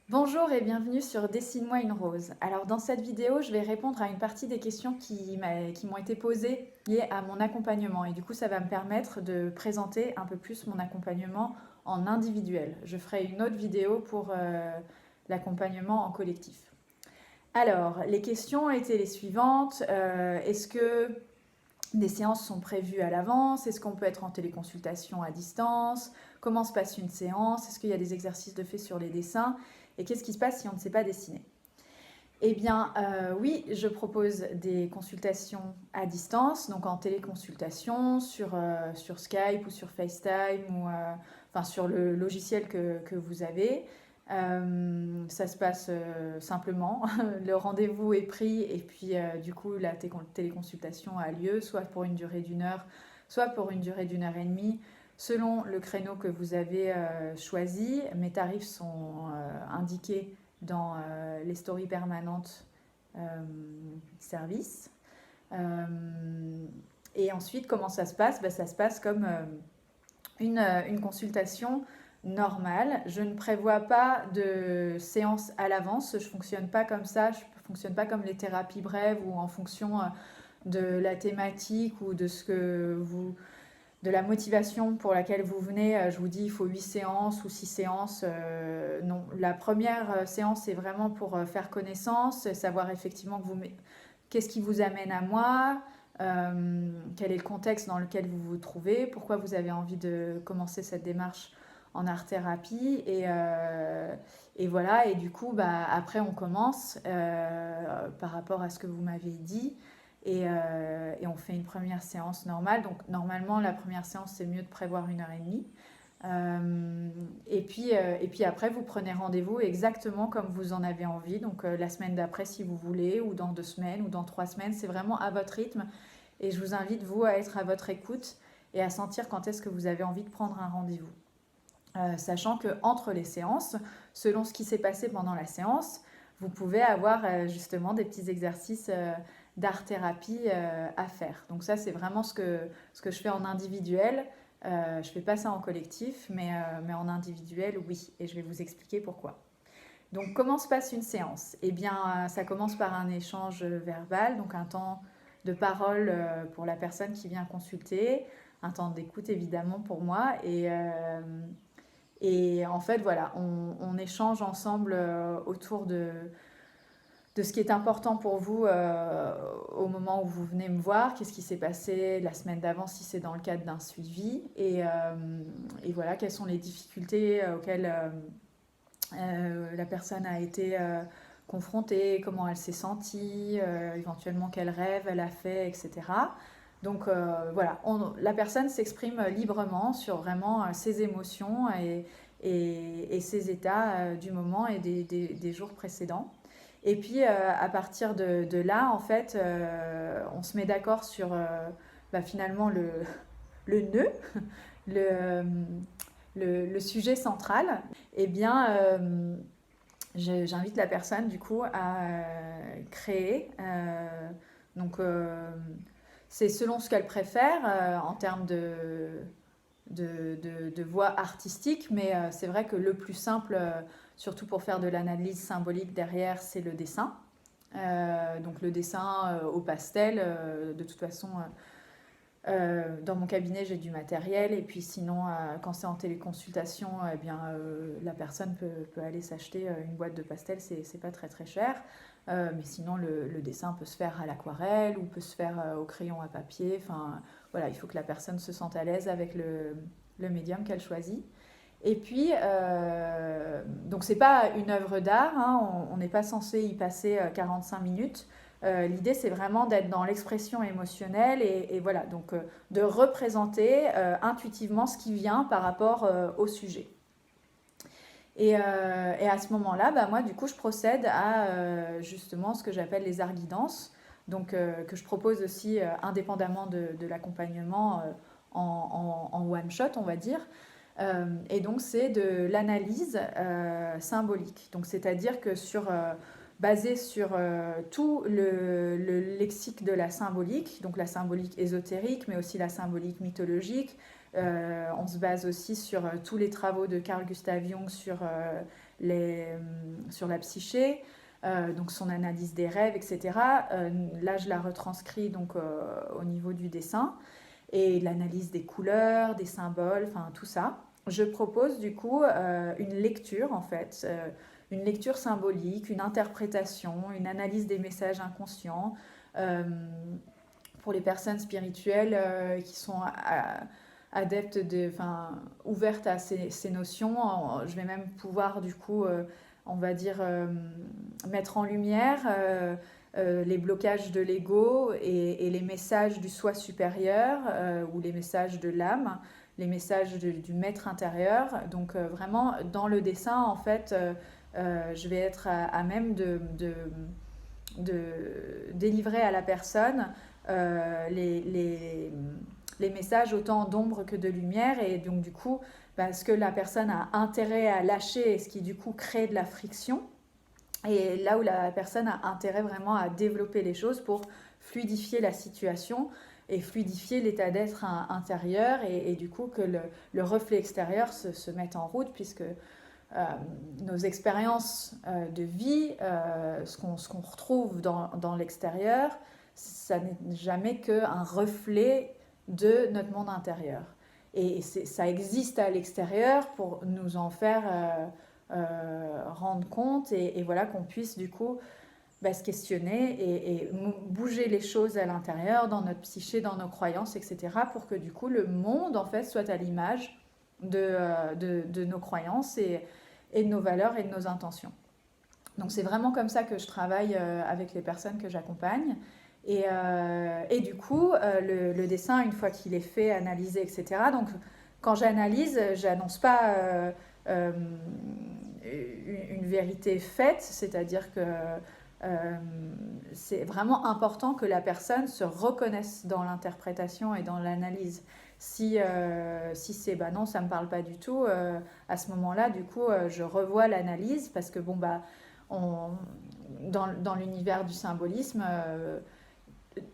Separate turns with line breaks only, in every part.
Bonjour et bienvenue sur Dessine-moi une rose. Alors dans cette vidéo, je vais répondre à une partie des questions qui m'ont été posées liées à mon accompagnement et du coup ça va me permettre de présenter un peu plus mon accompagnement en individuel. Je ferai une autre vidéo pour l'accompagnement en collectif. Alors les questions étaient les suivantes. Est-ce que des séances sont prévues à l'avance? Est-ce qu'on peut être en téléconsultation à distance? Comment se passe une séance? Est-ce qu'il y a des exercices de fait sur les dessins? Et qu'est-ce qui se passe si on ne sait pas dessiner? Eh bien, oui, je propose des consultations à distance, donc en téléconsultation sur Skype ou sur FaceTime ou enfin, sur le logiciel que vous avez. Ça se passe simplement. Le rendez-vous est pris et puis du coup, la téléconsultation a lieu, soit pour une durée d'une heure, soit pour une durée d'une heure et demie, selon le créneau que vous avez choisi. Mes tarifs sont indiqués dans les stories permanentes euh, service. Euh, et ensuite, comment ça se passe? Ben, ça se passe comme une consultation normale. Je ne prévois pas de séance à l'avance. Je ne fonctionne pas comme ça. Je ne fonctionne pas comme les thérapies brèves ou en fonction de la thématique ou de ce que vous de la motivation pour laquelle vous venez, je vous dis il faut 8 séances ou 6 séances. Non, la première séance c'est vraiment pour faire connaissance, savoir effectivement que qu'est-ce qui vous amène à moi, quel est le contexte dans lequel vous vous trouvez, pourquoi vous avez envie de commencer cette démarche en art-thérapie et voilà, et du coup bah, après on commence par rapport à ce que vous m'avez dit et on fait une première séance normale. Donc normalement, la première séance, c'est mieux de prévoir une heure et demie. Et puis après, vous prenez rendez-vous exactement comme vous en avez envie. Donc la semaine d'après, si vous voulez, ou dans 2 semaines, ou dans 3 semaines, c'est vraiment à votre rythme. Et je vous invite, vous, à être à votre écoute et à sentir quand est-ce que vous avez envie de prendre un rendez-vous. Sachant que entre les séances, selon ce qui s'est passé pendant la séance, vous pouvez avoir justement des petits exercices d'art-thérapie à faire. Donc ça, c'est vraiment ce que je fais en individuel. Je ne fais pas ça en collectif, mais en individuel, oui. Et je vais vous expliquer pourquoi. Donc comment se passe une séance? Eh bien, ça commence par un échange verbal, donc un temps de parole pour la personne qui vient consulter, un temps d'écoute évidemment pour moi et en fait, voilà, on échange ensemble autour de ce qui est important pour vous au moment où vous venez me voir, qu'est-ce qui s'est passé la semaine d'avant si c'est dans le cadre d'un suivi, et voilà, quelles sont les difficultés auxquelles la personne a été confrontée, comment elle s'est sentie, éventuellement quel rêve elle a fait, etc. Donc voilà, la personne s'exprime librement sur vraiment ses émotions et ses états du moment et des jours précédents. Et puis à partir de là, en fait, on se met d'accord sur bah, finalement le nœud, le, le sujet central. Eh bien, j'invite la personne du coup à créer. Donc, c'est selon ce qu'elle préfère en termes de voie artistique, mais c'est vrai que le plus simple, surtout pour faire de l'analyse symbolique derrière, c'est le dessin. Donc le dessin au pastel, de toute façon, dans mon cabinet, j'ai du matériel et puis sinon, quand c'est en téléconsultation, eh bien, la personne peut aller s'acheter une boîte de pastel, c'est pas très très cher. Mais sinon, le dessin peut se faire à l'aquarelle ou peut se faire au crayon à papier. Enfin, voilà, il faut que la personne se sente à l'aise avec le médium qu'elle choisit. Et puis, donc c'est pas une œuvre d'art, hein, on n'est pas censé y passer 45 minutes. L'idée, c'est vraiment d'être dans l'expression émotionnelle et voilà, donc de représenter intuitivement ce qui vient par rapport au sujet. Et à ce moment-là, bah, moi, du coup, je procède à justement ce que j'appelle les arts guidances, donc que je propose aussi indépendamment de l'accompagnement en one shot, on va dire. Et donc, c'est de l'analyse symbolique. Donc, c'est-à-dire que basé sur tout le lexique de la symbolique, donc la symbolique ésotérique, mais aussi la symbolique mythologique. On se base aussi sur tous les travaux de Carl Gustav Jung sur sur la psyché, donc son analyse des rêves, etc. Là, je la retranscris donc au niveau du dessin et l'analyse des couleurs, des symboles, enfin tout ça. Je propose du coup une lecture en fait, une lecture symbolique, une interprétation, une analyse des messages inconscients euh, pour les personnes spirituelles qui sont adeptes, enfin, ouvertes à ces notions. Je vais même pouvoir du coup, on va dire, mettre en lumière les blocages de l'ego et les messages du soi supérieur ou les messages de l'âme, les messages du maître intérieur. Donc vraiment, dans le dessin, en fait, je vais être à même de délivrer à la personne les messages autant d'ombre que de lumière. Et donc du coup, ce que la personne a intérêt à lâcher et ce qui du coup crée de la friction. Et là où la personne a intérêt vraiment à développer les choses pour fluidifier la situation et fluidifier l'état d'être intérieur et du coup que le reflet extérieur se mette en route puisque nos expériences de vie, ce qu'on retrouve dans l'extérieur, ça n'est jamais qu'un reflet de notre monde intérieur. Et ça existe à l'extérieur pour nous en faire rendre compte et voilà qu'on puisse du coup se questionner et bouger les choses à l'intérieur, dans notre psyché, dans nos croyances, etc. pour que du coup le monde en fait soit à l'image de nos croyances et de nos valeurs et de nos intentions. Donc c'est vraiment comme ça que je travaille avec les personnes que j'accompagne. Et du coup, le dessin, une fois qu'il est fait, analysé, etc. Donc quand j'analyse, j'annonce pas une vérité faite, c'est-à-dire que c'est vraiment important que la personne se reconnaisse dans l'interprétation et dans l'analyse. Si c'est non, ça ne me parle pas du tout, à ce moment-là, du coup, je revois l'analyse parce que dans l'univers du symbolisme,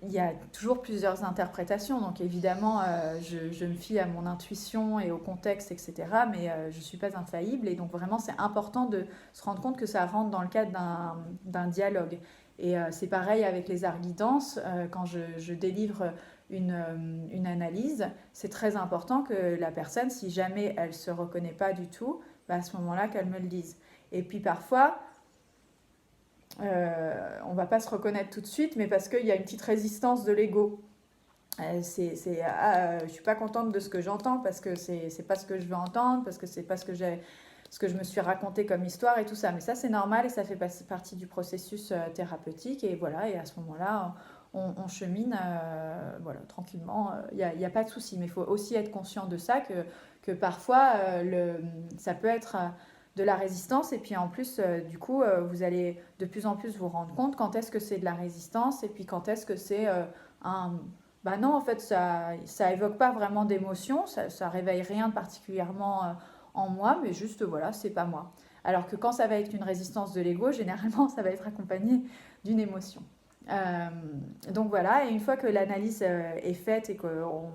il y a toujours plusieurs interprétations. Donc évidemment, je me fie à mon intuition et au contexte, etc. Mais je ne suis pas infaillible. Et donc vraiment, c'est important de se rendre compte que ça rentre dans le cadre d'un dialogue. Et c'est pareil avec les arts guidances. Quand je délivre une analyse, c'est très important que la personne, si jamais elle ne se reconnaît pas du tout, à ce moment-là, qu'elle me le dise. Et puis parfois, on ne va pas se reconnaître tout de suite, mais parce qu'il y a une petite résistance de l'ego. Je ne suis pas contente de ce que j'entends parce que c'est pas ce que je veux entendre, parce que c'est pas ce que je me suis raconté comme histoire et tout ça. Mais ça, c'est normal et ça fait partie du processus thérapeutique. Et voilà, et à ce moment-là, on chemine voilà, tranquillement. Il n'y a pas de souci. Mais il faut aussi être conscient de ça, que parfois, ça peut être de la résistance. Et puis en plus, du coup, vous allez de plus en plus vous rendre compte quand est-ce que c'est de la résistance et puis quand est-ce que c'est un... non, en fait, ça évoque pas vraiment d'émotion, ça réveille rien de particulièrement en moi, mais juste, voilà, c'est pas moi. Alors que quand ça va être une résistance de l'ego, généralement, ça va être accompagné d'une émotion. Donc voilà, et une fois que l'analyse est faite et qu'on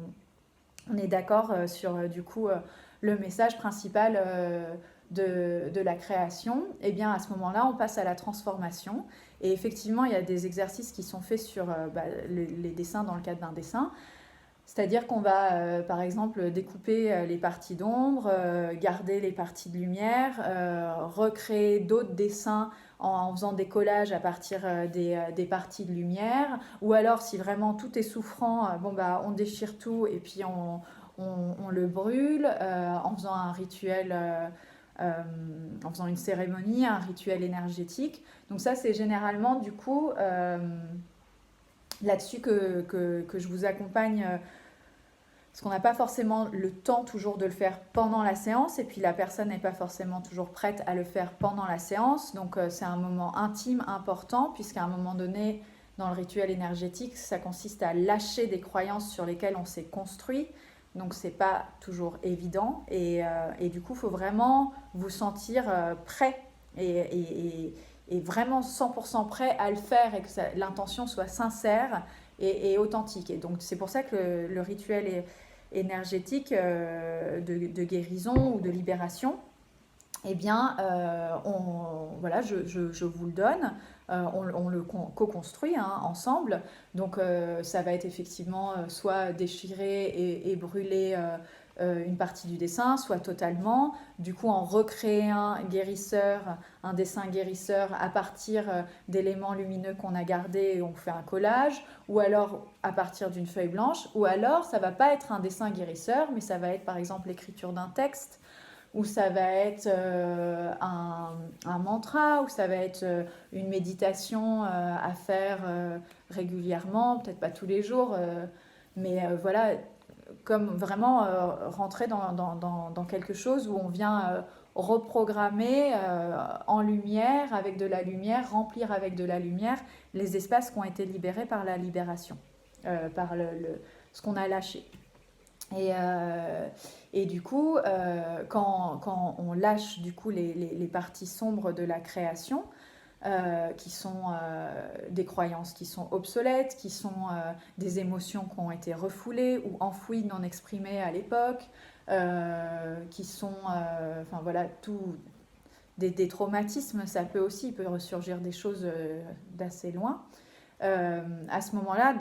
est d'accord sur, du coup, le message principal de la création, et bien à ce moment-là, on passe à la transformation. Et effectivement, il y a des exercices qui sont faits sur les dessins dans le cadre d'un dessin. C'est-à-dire qu'on va, par exemple, découper les parties d'ombre, garder les parties de lumière, recréer d'autres dessins en faisant des collages à partir des parties de lumière. Ou alors, si vraiment tout est souffrant, on déchire tout et puis on le brûle en faisant un rituel, en faisant une cérémonie, un rituel énergétique. Donc ça, c'est généralement, du coup, là-dessus que je vous accompagne parce qu'on n'a pas forcément le temps toujours de le faire pendant la séance et puis la personne n'est pas forcément toujours prête à le faire pendant la séance. Donc c'est un moment intime, important, puisqu'à un moment donné, dans le rituel énergétique, ça consiste à lâcher des croyances sur lesquelles on s'est construit. Donc c'est pas toujours évident et du coup, il faut vraiment vous sentir prêt et vraiment 100% prêt à le faire et que l'intention soit sincère et authentique. Et donc c'est pour ça que le rituel énergétique de guérison ou de libération eh bien, voilà, je vous le donne, on le co-construit hein, ensemble. Donc, ça va être effectivement soit déchirer et brûler une partie du dessin, soit totalement. Du coup, en recréer un dessin guérisseur à partir d'éléments lumineux qu'on a gardés et on fait un collage, ou alors à partir d'une feuille blanche, ou alors ça va pas être un dessin guérisseur, mais ça va être par exemple l'écriture d'un texte ou ça va être un mantra, ou ça va être une méditation à faire régulièrement, peut-être pas tous les jours, mais voilà, comme vraiment rentrer dans quelque chose où on vient reprogrammer en lumière, avec de la lumière, remplir avec de la lumière les espaces qui ont été libérés par la libération, par ce qu'on a lâché. Et, euh, et du coup, quand on lâche du coup les parties sombres de la création, qui sont des croyances qui sont obsolètes, qui sont des émotions qui ont été refoulées ou enfouies, non exprimées à l'époque, qui sont, enfin voilà, tout, des traumatismes, ça peut aussi, il peut ressurgir des choses d'assez loin. À ce moment-là,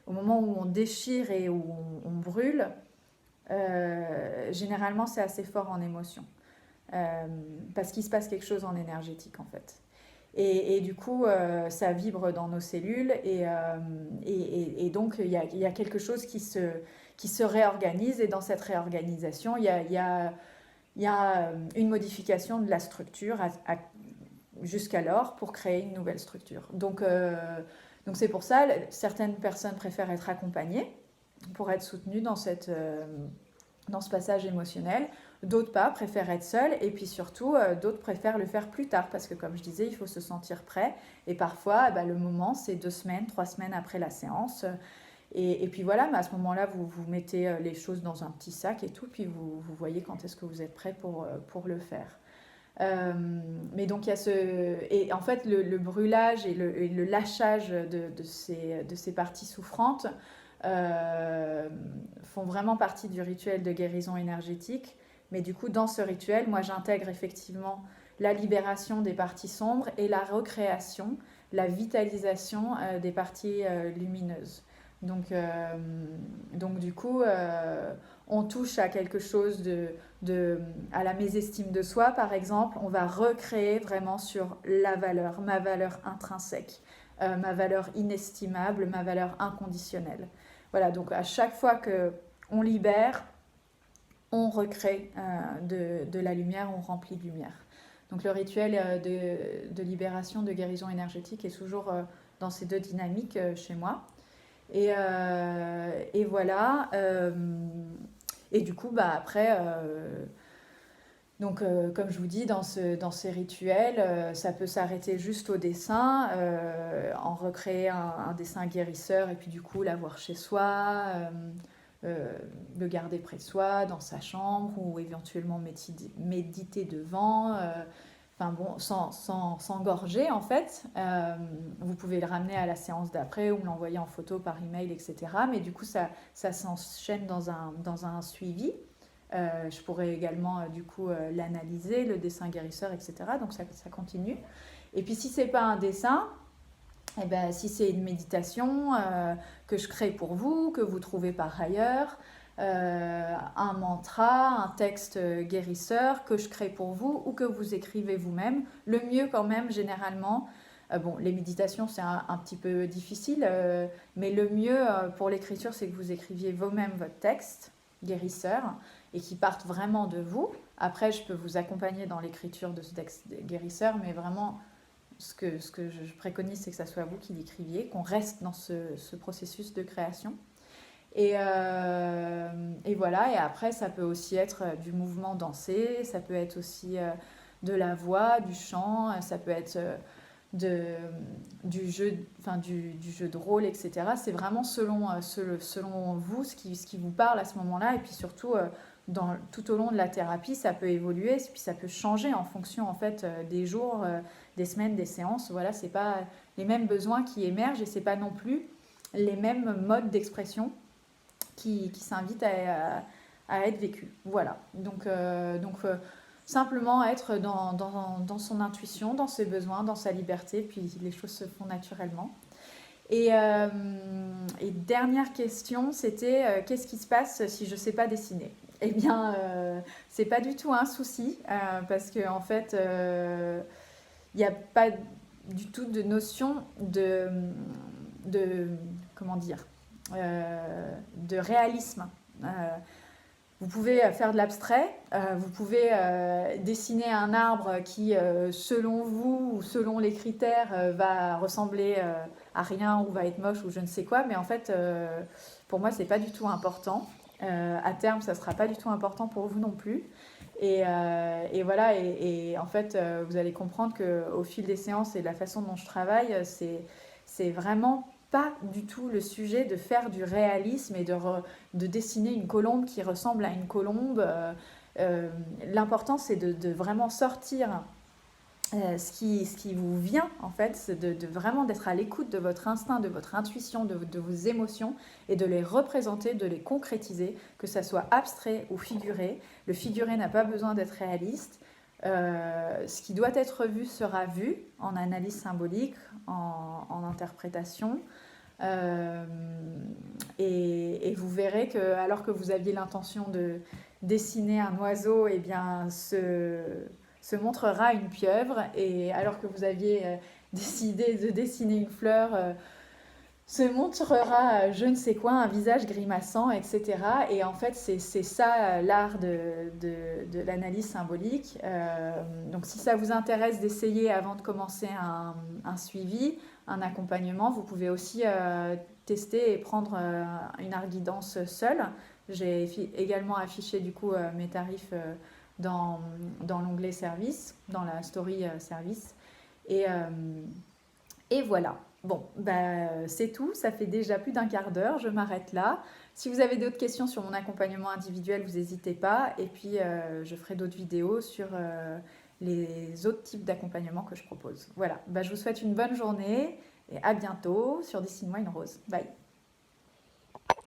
au moment où on déchire et où on brûle, généralement c'est assez fort en émotion. Parce qu'il se passe quelque chose en énergétique en fait. Et du coup, ça vibre dans nos cellules et donc il y a quelque chose qui se réorganise et dans cette réorganisation, il y a une modification de la structure jusqu'alors pour créer une nouvelle structure. Donc c'est pour ça, certaines personnes préfèrent être accompagnées pour être soutenues dans ce passage émotionnel. D'autres pas, préfèrent être seules. Et puis surtout, d'autres préfèrent le faire plus tard parce que comme je disais, il faut se sentir prêt. Et parfois, le moment, c'est 2 semaines, 3 semaines après la séance. Et puis voilà, mais à ce moment-là, vous mettez les choses dans un petit sac et tout, puis vous voyez quand est-ce que vous êtes prêt pour le faire. Euh, mais donc il y a et en fait le brûlage et le lâchage de ces parties souffrantes font vraiment partie du rituel de guérison énergétique. Mais du coup dans ce rituel, moi j'intègre effectivement la libération des parties sombres et la recréation, la vitalisation des parties lumineuses. Donc, donc du coup, on touche à quelque chose à la mésestime de soi, par exemple. On va recréer vraiment sur la valeur, ma valeur intrinsèque, ma valeur inestimable, ma valeur inconditionnelle. Voilà, donc à chaque fois qu'on libère, on recrée de la lumière, on remplit de lumière. Donc le rituel de libération, de guérison énergétique est toujours dans ces deux dynamiques chez moi. Et voilà. Et du coup, après, donc, comme je vous dis, dans ces rituels, ça peut s'arrêter juste au dessin, en recréer un dessin guérisseur et puis du coup l'avoir chez soi, le garder près de soi, dans sa chambre ou éventuellement méditer devant. Enfin bon, sans s'engorger en fait. Vous pouvez le ramener à la séance d'après ou me l'envoyer en photo par email, etc. Mais du coup, ça s'enchaîne dans un suivi. Je pourrais également du coup l'analyser, le dessin guérisseur, etc. Donc ça continue. Et puis si c'est pas un dessin, eh ben, si c'est une méditation que je crée pour vous, que vous trouvez par ailleurs, un mantra, un texte guérisseur que je crée pour vous ou que vous écrivez vous-même. Le mieux quand même, généralement, bon, les méditations c'est un petit peu difficile, mais le mieux pour l'écriture c'est que vous écriviez vous-même votre texte guérisseur et qui parte vraiment de vous. Après, je peux vous accompagner dans l'écriture de ce texte guérisseur, mais vraiment ce que je préconise, c'est que ça soit vous qui l'écriviez, qu'on reste dans ce processus de création. Et voilà, et après, ça peut aussi être du mouvement dansé, ça peut être aussi de la voix, du chant, ça peut être du jeu de rôle, etc. C'est vraiment selon vous, ce qui vous parle à ce moment-là, et puis surtout, tout au long de la thérapie, ça peut évoluer, puis ça peut changer en fonction en fait, des jours, des semaines, des séances. Voilà, c'est pas les mêmes besoins qui émergent et c'est pas non plus les mêmes modes d'expression qui s'invitent à être vécu. Voilà. Donc simplement être dans son intuition, dans ses besoins, dans sa liberté, puis les choses se font naturellement. Et dernière question, c'était qu'est-ce qui se passe si je ne sais pas dessiner? Eh bien, c'est pas du tout un souci parce que en fait, il n'y a pas du tout de notion de comment dire, de réalisme. Euh, vous pouvez faire de l'abstrait, vous pouvez dessiner un arbre qui, selon vous ou selon les critères, va ressembler à rien ou va être moche ou je ne sais quoi, mais en fait, pour moi, c'est pas du tout important. À terme, ça sera pas du tout important pour vous non plus. Et voilà, et en fait, vous allez comprendre qu'au fil des séances et de la façon dont je travaille, c'est vraiment pas du tout le sujet de faire du réalisme et de dessiner une colombe qui ressemble à une colombe. L'important, c'est de vraiment sortir ce qui vous vient, en fait, c'est de vraiment d'être à l'écoute de votre instinct, de votre intuition, de vos émotions et de les représenter, de les concrétiser, que ça soit abstrait ou figuré. Le figuré n'a pas besoin d'être réaliste. Ce qui doit être vu sera vu en analyse symbolique, en interprétation. Euh, et vous verrez que, alors que vous aviez l'intention de dessiner un oiseau, eh bien, se montrera une pieuvre. Et alors que vous aviez décidé de dessiner une fleur, se montrera je ne sais quoi, un visage grimaçant, etc. Et en fait, c'est ça l'art de l'analyse symbolique. Donc si ça vous intéresse d'essayer avant de commencer un suivi, un accompagnement, vous pouvez aussi tester et prendre une art guidance seule. J'ai également affiché du coup mes tarifs dans l'onglet service, dans la story service. Et, euh, et voilà. Bon, bah, c'est tout. Ça fait déjà plus d'un quart d'heure. Je m'arrête là. Si vous avez d'autres questions sur mon accompagnement individuel, vous n'hésitez pas. Et puis, je ferai d'autres vidéos sur les autres types d'accompagnement que je propose. Voilà. Bah, je vous souhaite une bonne journée et à bientôt sur Dessine-moi une rose. Bye.